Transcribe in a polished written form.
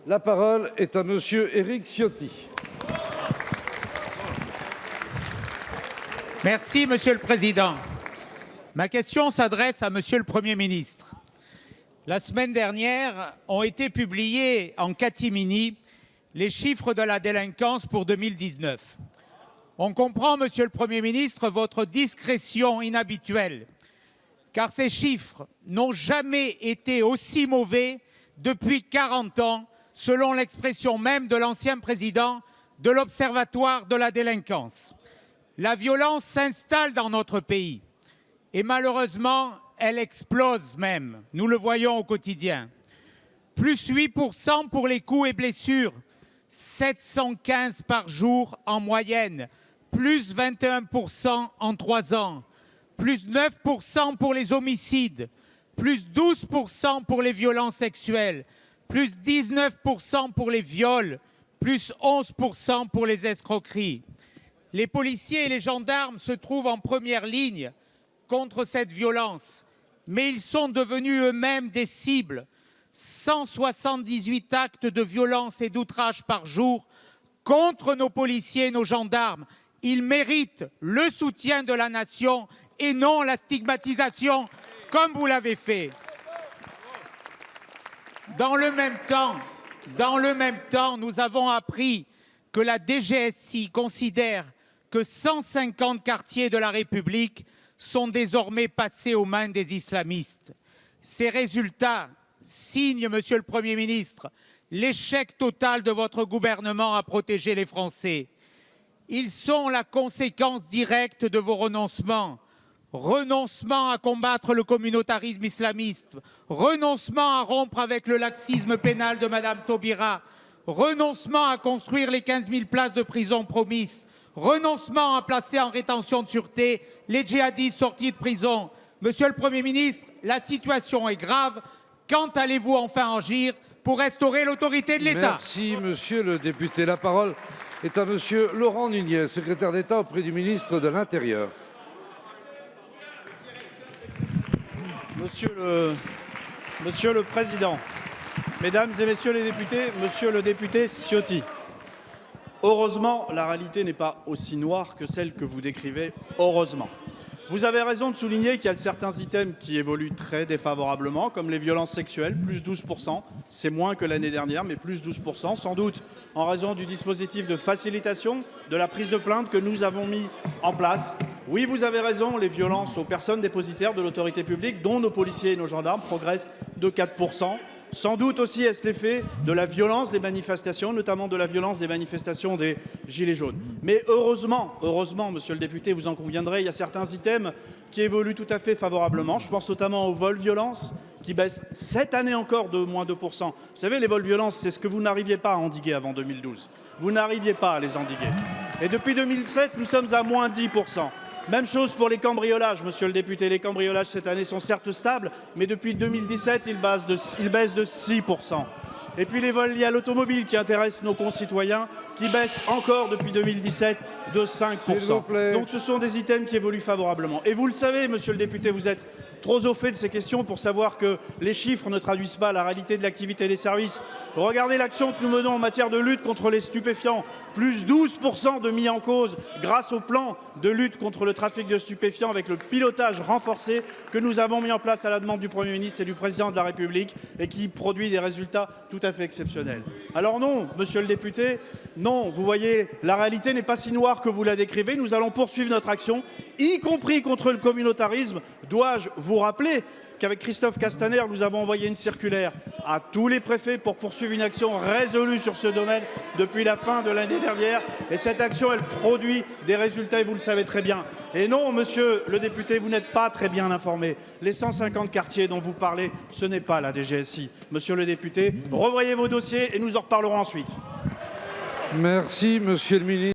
La parole est à Monsieur Éric Ciotti. Merci, Monsieur le Président. Ma question s'adresse à Monsieur le Premier ministre. La semaine dernière ont été publiés en catimini les chiffres de la délinquance pour 2019. On comprend, Monsieur le Premier ministre, votre discrétion inhabituelle, car ces chiffres n'ont jamais été aussi mauvais depuis 40 ans, selon l'expression même de l'ancien président de l'Observatoire de la délinquance. La violence s'installe dans notre pays et malheureusement, elle explose même. Nous le voyons au quotidien. Plus 8% pour les coups et blessures, 715 par jour en moyenne, plus 21% en 3 ans, plus 9% pour les homicides, plus 12% pour les violences sexuelles, plus 19% pour les viols, plus 11% pour les escroqueries. Les policiers et les gendarmes se trouvent en première ligne contre cette violence, mais ils sont devenus eux-mêmes des cibles. 178 actes de violence et d'outrage par jour contre nos policiers et nos gendarmes. Ils méritent le soutien de la nation et non la stigmatisation comme vous l'avez fait. Dans le même temps, nous avons appris que la DGSI considère que 150 quartiers de la République sont désormais passés aux mains des islamistes. Ces résultats signent, Monsieur le Premier ministre, l'échec total de votre gouvernement à protéger les Français. Ils sont la conséquence directe de vos renoncements. Renoncement à combattre le communautarisme islamiste, renoncement à rompre avec le laxisme pénal de Madame Taubira, renoncement à construire les 15 000 places de prison promises, renoncement à placer en rétention de sûreté les djihadistes sortis de prison. Monsieur le Premier ministre, la situation est grave. Quand allez-vous enfin agir pour restaurer l'autorité de l'État? Merci, Monsieur le député. La parole est à Monsieur Laurent Nunez, secrétaire d'État auprès du ministre de l'Intérieur. Monsieur le Président, Mesdames et Messieurs les députés, Monsieur le député Ciotti, heureusement, la réalité n'est pas aussi noire que celle que vous décrivez, heureusement. Vous avez raison de souligner qu'il y a certains items qui évoluent très défavorablement, comme les violences sexuelles, plus 12%. C'est moins que l'année dernière, mais plus 12%, sans doute en raison du dispositif de facilitation de la prise de plainte que nous avons mis en place. Oui, vous avez raison, les violences aux personnes dépositaires de l'autorité publique, dont nos policiers et nos gendarmes, progressent de 4%. Sans doute aussi est-ce l'effet de la violence des manifestations, notamment de la violence des manifestations des Gilets jaunes. Mais heureusement, Monsieur le député, vous en conviendrez, il y a certains items qui évoluent tout à fait favorablement. Je pense notamment aux vols-violences qui baissent cette année encore de moins 2%. Vous savez, les vols-violences, c'est ce que vous n'arriviez pas à endiguer avant 2012. Vous n'arriviez pas à les endiguer. Et depuis 2007, nous sommes à moins 10%. Même chose pour les cambriolages, Monsieur le député. Les cambriolages cette année sont certes stables, mais depuis 2017, ils baissent de 6%. Et puis les vols liés à l'automobile qui intéressent nos concitoyens, qui baissent encore depuis 2017 de 5%. Donc ce sont des items qui évoluent favorablement. Et vous le savez, Monsieur le député, vous êtes trop au fait de ces questions pour savoir que les chiffres ne traduisent pas la réalité de l'activité des services. Regardez l'action que nous menons en matière de lutte contre les stupéfiants. Plus 12% de mis en cause grâce au plan de lutte contre le trafic de stupéfiants avec le pilotage renforcé que nous avons mis en place à la demande du Premier ministre et du Président de la République et qui produit des résultats tout à fait exceptionnels. Alors non, Monsieur le député, non, vous voyez, la réalité n'est pas si noire que vous la décrivez. Nous allons poursuivre notre action, y compris contre le communautarisme. Dois-je vous rappeler qu'avec Christophe Castaner, nous avons envoyé une circulaire à tous les préfets pour poursuivre une action résolue sur ce domaine depuis la fin de l'année dernière. Et cette action, elle produit des résultats et vous le savez très bien. Et non, Monsieur le député, vous n'êtes pas très bien informé. Les 150 quartiers dont vous parlez, ce n'est pas la DGSI. Monsieur le député, revoyez vos dossiers et nous en reparlerons ensuite. Merci, Monsieur le ministre.